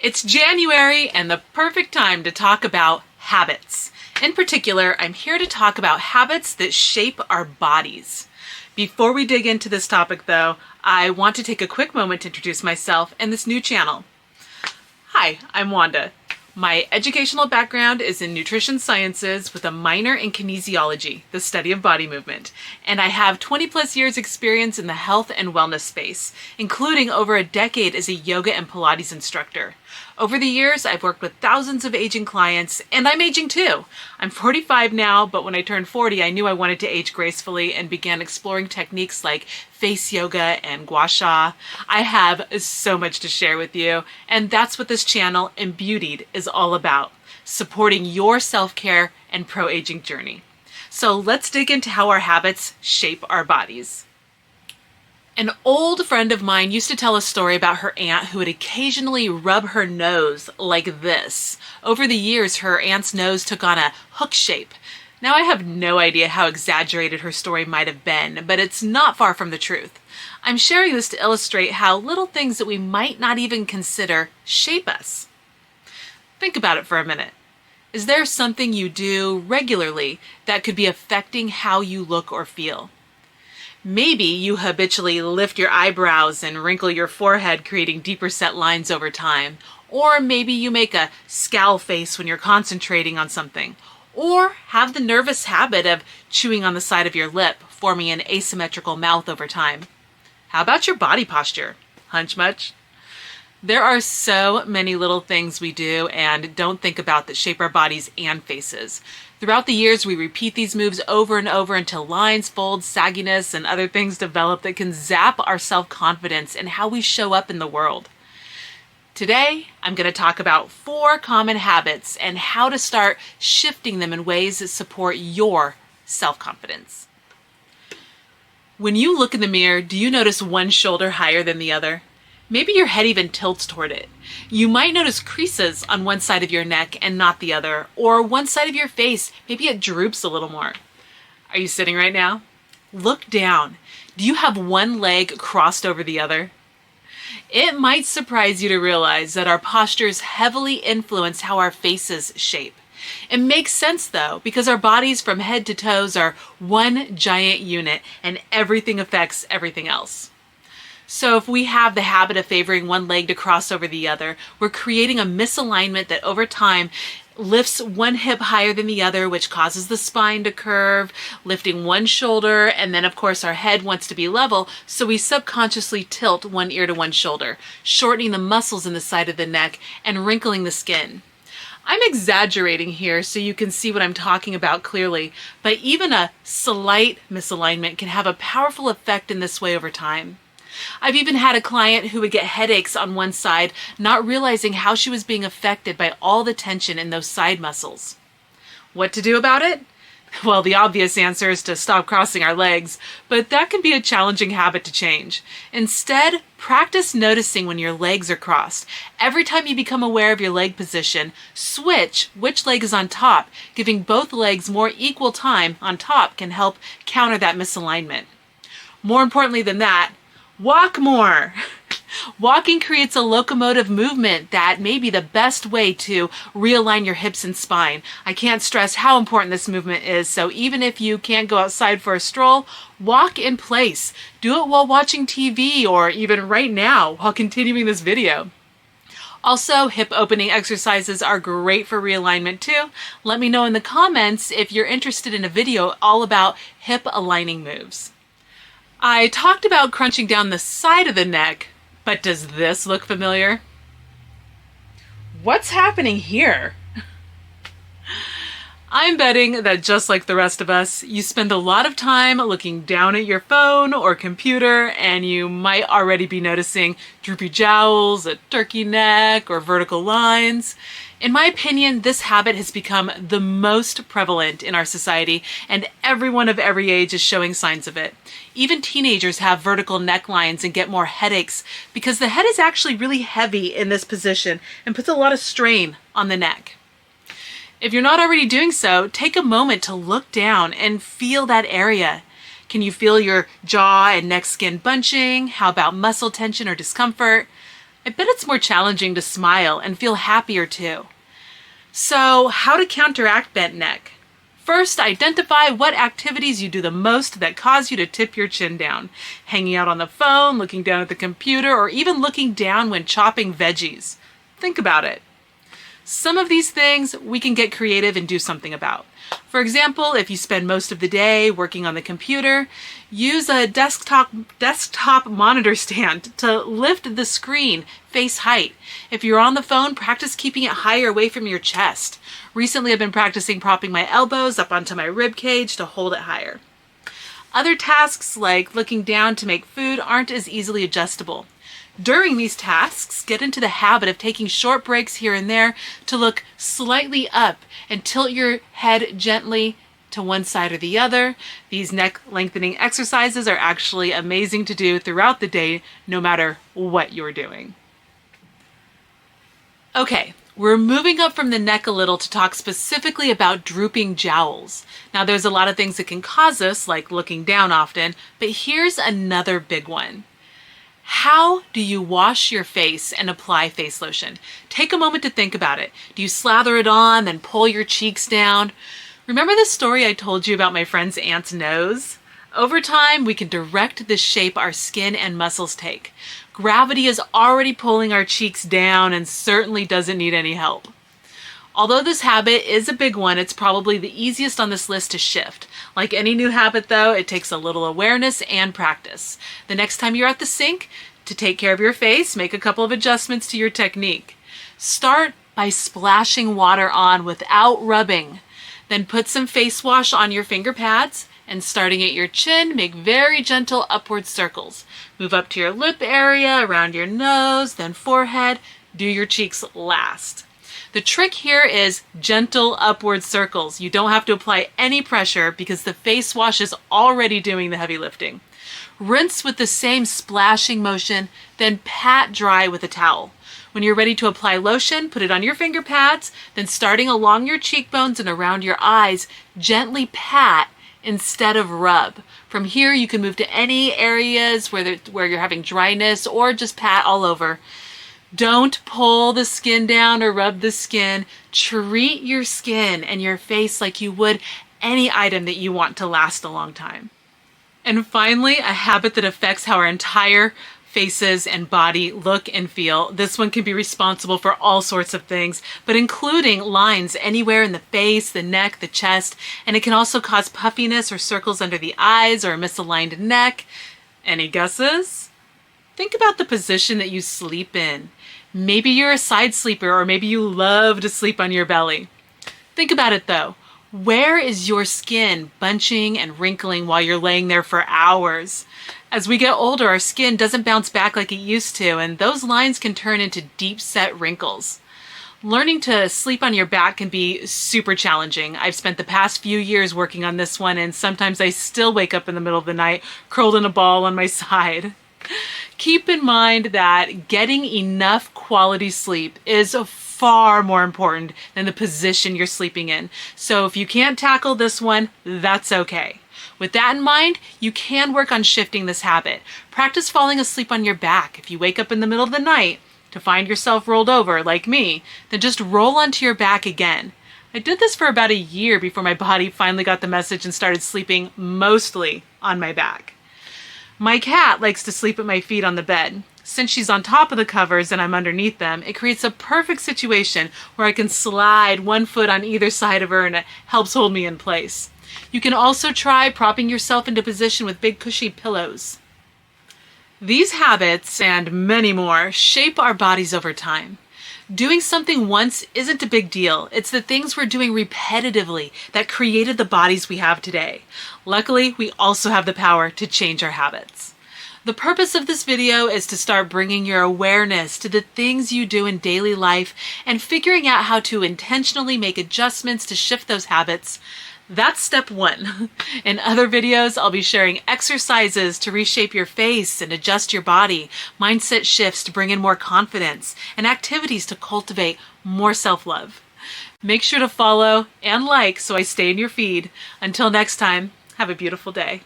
It's January and the perfect time to talk about habits. In particular, I'm here to talk about habits that shape our bodies. Before we dig into this topic though, I want to take a quick moment to introduce myself and this new channel. Hi, I'm Wanda. My educational background is in nutrition sciences with a minor in kinesiology, the study of body movement, and I have 20 plus years experience in the health and wellness space, including over a decade as a yoga and Pilates instructor. Over the years, I've worked with thousands of aging clients, and I'm aging too. I'm 45 now, but when I turned 40, I knew I wanted to age gracefully and began exploring techniques like face yoga and gua sha. I have so much to share with you, and that's what this channel, Imbued, is all about, supporting your self-care and pro-aging journey. So let's dig into how our habits shape our bodies. An old friend of mine used to tell a story about her aunt who would occasionally rub her nose like this. Over the years, her aunt's nose took on a hook shape. Now, I have no idea how exaggerated her story might have been, but it's not far from the truth. I'm sharing this to illustrate how little things that we might not even consider shape us. Think about it for a minute. Is there something you do regularly that could be affecting how you look or feel? Maybe you habitually lift your eyebrows and wrinkle your forehead, creating deeper set lines over time. Or maybe you make a scowl face when you're concentrating on something. Or have the nervous habit of chewing on the side of your lip, forming an asymmetrical mouth over time. How about your body posture? Hunch much? There are so many little things we do and don't think about that shape our bodies and faces. Throughout the years, we repeat these moves over and over until lines, folds, sagginess, and other things develop that can zap our self-confidence and how we show up in the world. Today, I'm going to talk about 4 common habits and how to start shifting them in ways that support your self-confidence. When you look in the mirror, do you notice one shoulder higher than the other? Maybe your head even tilts toward it. You might notice creases on one side of your neck and not the other, or one side of your face, maybe it droops a little more. Are you sitting right now? Look down. Do you have one leg crossed over the other? It might surprise you to realize that our postures heavily influence how our faces shape. It makes sense though, because our bodies from head to toes are one giant unit and everything affects everything else. So if we have the habit of favoring one leg to cross over the other, we're creating a misalignment that over time lifts one hip higher than the other, which causes the spine to curve, lifting one shoulder, and then of course our head wants to be level, so we subconsciously tilt one ear to one shoulder, shortening the muscles in the side of the neck and wrinkling the skin. I'm exaggerating here so you can see what I'm talking about clearly, but even a slight misalignment can have a powerful effect in this way over time. I've even had a client who would get headaches on one side, not realizing how she was being affected by all the tension in those side muscles. What to do about it? Well, the obvious answer is to stop crossing our legs, but that can be a challenging habit to change. Instead, practice noticing when your legs are crossed. Every time you become aware of your leg position, switch which leg is on top. Giving both legs more equal time on top can help counter that misalignment. More importantly than that, walk more. Walking creates a locomotive movement that may be the best way to realign your hips and spine. I can't stress how important this movement is, so even if you can't go outside for a stroll, walk in place. Do it while watching TV or even right now while continuing this video. Also, hip opening exercises are great for realignment too. Let me know in the comments if you're interested in a video all about hip aligning moves. I talked about crunching down the side of the neck, but does this look familiar? What's happening here? I'm betting that just like the rest of us, you spend a lot of time looking down at your phone or computer, and you might already be noticing droopy jowls, a turkey neck, or vertical lines. In my opinion, this habit has become the most prevalent in our society, and everyone of every age is showing signs of it. Even teenagers have vertical necklines and get more headaches because the head is actually really heavy in this position and puts a lot of strain on the neck. If you're not already doing so, take a moment to look down and feel that area. Can you feel your jaw and neck skin bunching? How about muscle tension or discomfort? I bet it's more challenging to smile and feel happier too. So, how to counteract bent neck? First, identify what activities you do the most that cause you to tip your chin down. Hanging out on the phone, looking down at the computer, or even looking down when chopping veggies. Think about it. Some of these things we can get creative and do something about. For example, if you spend most of the day working on the computer, use a desktop monitor stand to lift the screen face height. If you're on the phone, practice keeping it higher away from your chest. Recently, I've been practicing propping my elbows up onto my rib cage to hold it higher. Other tasks like looking down to make food aren't as easily adjustable. During these tasks, get into the habit of taking short breaks here and there to look slightly up and tilt your head gently to one side or the other. These neck lengthening exercises are actually amazing to do throughout the day, no matter what you're doing. Okay, we're moving up from the neck a little to talk specifically about drooping jowls. Now, there's a lot of things that can cause this, like looking down often, but here's another big one. How do you wash your face and apply face lotion? Take a moment to think about it. Do you slather it on, then pull your cheeks down? Remember the story I told you about my friend's aunt's nose? Over time, we can direct the shape our skin and muscles take. Gravity is already pulling our cheeks down and certainly doesn't need any help. Although this habit is a big one, it's probably the easiest on this list to shift. Like any new habit though, it takes a little awareness and practice. The next time you're at the sink, to take care of your face, make a couple of adjustments to your technique. Start by splashing water on without rubbing. Then put some face wash on your finger pads and starting at your chin, make very gentle upward circles. Move up to your lip area, around your nose, then forehead. Do your cheeks last. The trick here is gentle upward circles. You don't have to apply any pressure because the face wash is already doing the heavy lifting. Rinse with the same splashing motion, then pat dry with a towel. When you're ready to apply lotion, put it on your finger pads, then starting along your cheekbones and around your eyes, gently pat instead of rub. From here, you can move to any areas where you're having dryness or just pat all over. Don't pull the skin down or rub the skin. Treat your skin and your face like you would any item that you want to last a long time. And finally, a habit that affects how our entire faces and body look and feel. This one can be responsible for all sorts of things, but including lines anywhere in the face, the neck, the chest, and it can also cause puffiness or circles under the eyes or a misaligned neck. Any guesses? Think about the position that you sleep in. Maybe you're a side sleeper, or maybe you love to sleep on your belly. Think about it though. Where is your skin bunching and wrinkling while you're laying there for hours? As we get older, our skin doesn't bounce back like it used to, and those lines can turn into deep-set wrinkles. Learning to sleep on your back can be super challenging. I've spent the past few years working on this one, and sometimes I still wake up in the middle of the night curled in a ball on my side. Keep in mind that getting enough quality sleep is far more important than the position you're sleeping in. So if you can't tackle this one, that's okay. With that in mind, you can work on shifting this habit. Practice falling asleep on your back. If you wake up in the middle of the night to find yourself rolled over, like me, then just roll onto your back again. I did this for about a year before my body finally got the message and started sleeping mostly on my back. My cat likes to sleep at my feet on the bed. Since she's on top of the covers and I'm underneath them, it creates a perfect situation where I can slide one foot on either side of her and it helps hold me in place. You can also try propping yourself into position with big cushy pillows. These habits and many more shape our bodies over time. Doing something once isn't a big deal. It's the things we're doing repetitively that created the bodies we have today. Luckily, we also have the power to change our habits. The purpose of this video is to start bringing your awareness to the things you do in daily life and figuring out how to intentionally make adjustments to shift those habits. That's step one. In other videos, I'll be sharing exercises to reshape your face and adjust your body, mindset shifts to bring in more confidence, and activities to cultivate more self-love. Make sure to follow and like so I stay in your feed. Until next time, have a beautiful day.